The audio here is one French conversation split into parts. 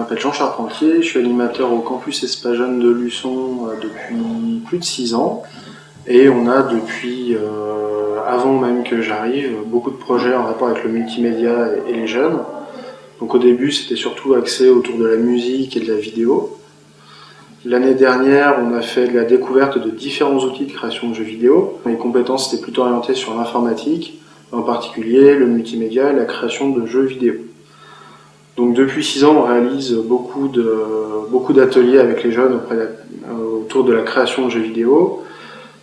m'appelle Jean Charpentier, je suis animateur au campus Espace Jeunes de Luçon depuis plus de 6 ans. Et on a depuis, avant même que j'arrive, beaucoup de projets en rapport avec le multimédia et les jeunes. Donc au début, c'était surtout axé autour de la musique et de la vidéo. L'année dernière, on a fait de la découverte de différents outils de création de jeux vidéo. Les compétences étaient plutôt orientées sur l'informatique, en particulier le multimédia et la création de jeux vidéo. Donc depuis 6 ans, on réalise beaucoup d'ateliers avec les jeunes autour de la création de jeux vidéo.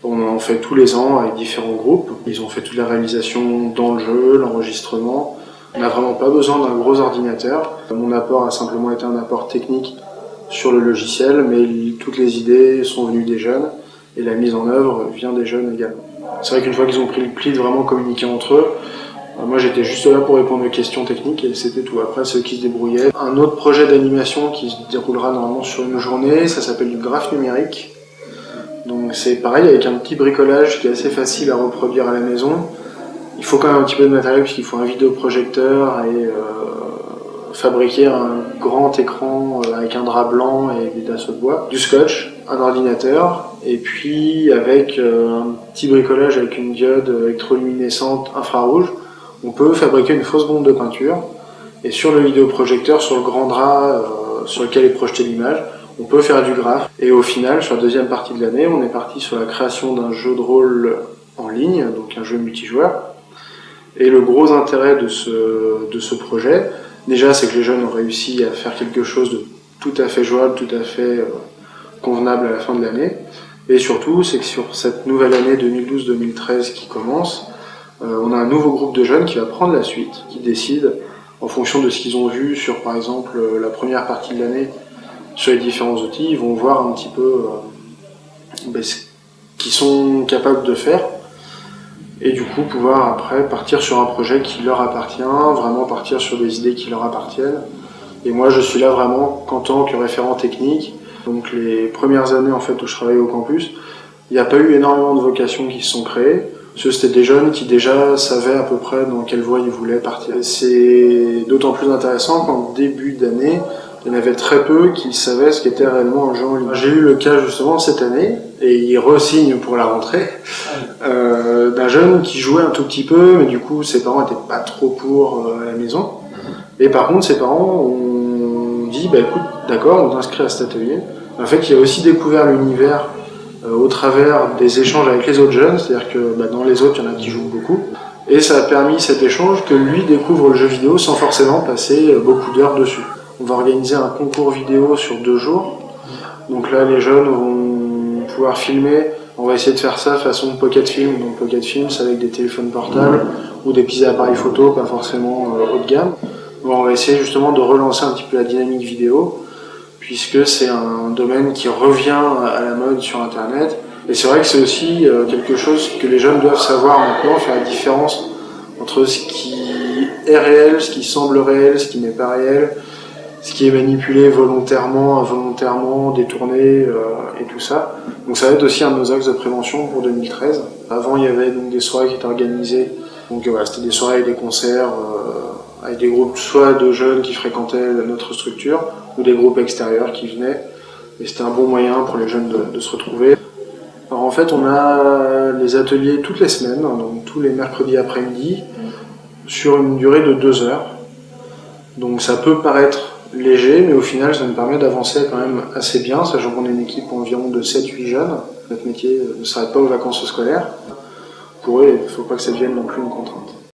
On en fait tous les ans avec différents groupes. Ils ont fait toute la réalisation dans le jeu, l'enregistrement. On n'a vraiment pas besoin d'un gros ordinateur. Mon apport a simplement été un apport technique sur le logiciel, mais toutes les idées sont venues des jeunes et la mise en œuvre vient des jeunes également. C'est vrai qu'une fois qu'ils ont pris le pli de vraiment communiquer entre eux, moi j'étais juste là pour répondre aux questions techniques et c'était tout. Après c'est eux qui se débrouillaient. Un autre projet d'animation qui se déroulera normalement sur une journée, ça s'appelle du graphe numérique. Donc c'est pareil avec un petit bricolage qui est assez facile à reproduire à la maison. Il faut quand même un petit peu de matériel puisqu'il faut un vidéoprojecteur et fabriquer un grand écran avec un drap blanc et des tasseaux de bois, du scotch, un ordinateur, et puis avec un petit bricolage avec une diode électroluminescente infrarouge, on peut fabriquer une fausse bombe de peinture, et sur le vidéoprojecteur, sur le grand drap sur lequel est projetée l'image, on peut faire du graphe. Et au final, sur la deuxième partie de l'année, on est parti sur la création d'un jeu de rôle en ligne, donc un jeu multijoueur. Et le gros intérêt de ce projet, déjà, c'est que les jeunes ont réussi à faire quelque chose de tout à fait jouable, tout à fait convenable à la fin de l'année. Et surtout, c'est que sur cette nouvelle année 2012-2013 qui commence, on a un nouveau groupe de jeunes qui va prendre la suite, qui décide, en fonction de ce qu'ils ont vu sur, par exemple, la première partie de l'année, sur les différents outils, ils vont voir un petit peu ce qu'ils sont capables de faire. Et du coup, pouvoir après partir sur un projet qui leur appartient, vraiment partir sur des idées qui leur appartiennent. Et moi, je suis là vraiment qu'en tant que référent technique. Donc les premières années en fait où je travaillais au campus, il n'y a pas eu énormément de vocations qui se sont créées. Parce que c'était des jeunes qui déjà savaient à peu près dans quelle voie ils voulaient partir. Et c'est d'autant plus intéressant qu'en début d'année, il y en avait très peu qui savaient ce qu'était réellement un jeu en ligne. J'ai eu le cas justement cette année, et il re-signe pour la rentrée, d'un jeune qui jouait un tout petit peu, mais du coup ses parents n'étaient pas trop pour à la maison. Et par contre ses parents ont dit, écoute, d'accord, on t'inscrit à cet atelier. En fait, il a aussi découvert l'univers au travers des échanges avec les autres jeunes, c'est-à-dire que dans les autres, il y en a qui jouent beaucoup. Et ça a permis cet échange que lui découvre le jeu vidéo sans forcément passer beaucoup d'heures dessus. On va organiser un concours vidéo sur 2 jours. Donc là, les jeunes vont pouvoir filmer. On va essayer de faire ça façon pocket film. Donc pocket film, c'est avec des téléphones portables ou des petits appareils photo, pas forcément haut de gamme. Donc on va essayer justement de relancer un petit peu la dynamique vidéo, puisque c'est un domaine qui revient à la mode sur Internet. Et c'est vrai que c'est aussi quelque chose que les jeunes doivent savoir maintenant, faire la différence entre ce qui est réel, ce qui semble réel, ce qui n'est pas réel, ce qui est manipulé volontairement, involontairement, détourné et tout ça. Donc ça va être aussi un de nos axes de prévention pour 2013. Avant, il y avait donc des soirées qui étaient organisées. Donc voilà, c'était des soirées et des concerts avec des groupes soit de jeunes qui fréquentaient notre structure ou des groupes extérieurs qui venaient. Et c'était un bon moyen pour les jeunes de se retrouver. Alors en fait, on a les ateliers toutes les semaines, donc tous les mercredis après-midi, sur une durée de 2 heures. Donc ça peut paraître léger, mais au final, ça nous permet d'avancer quand même assez bien, sachant qu'on est une équipe environ de 7-8 jeunes. Notre métier ne s'arrête pas aux vacances scolaires. Pour eux, il ne faut pas que ça devienne non plus une contrainte.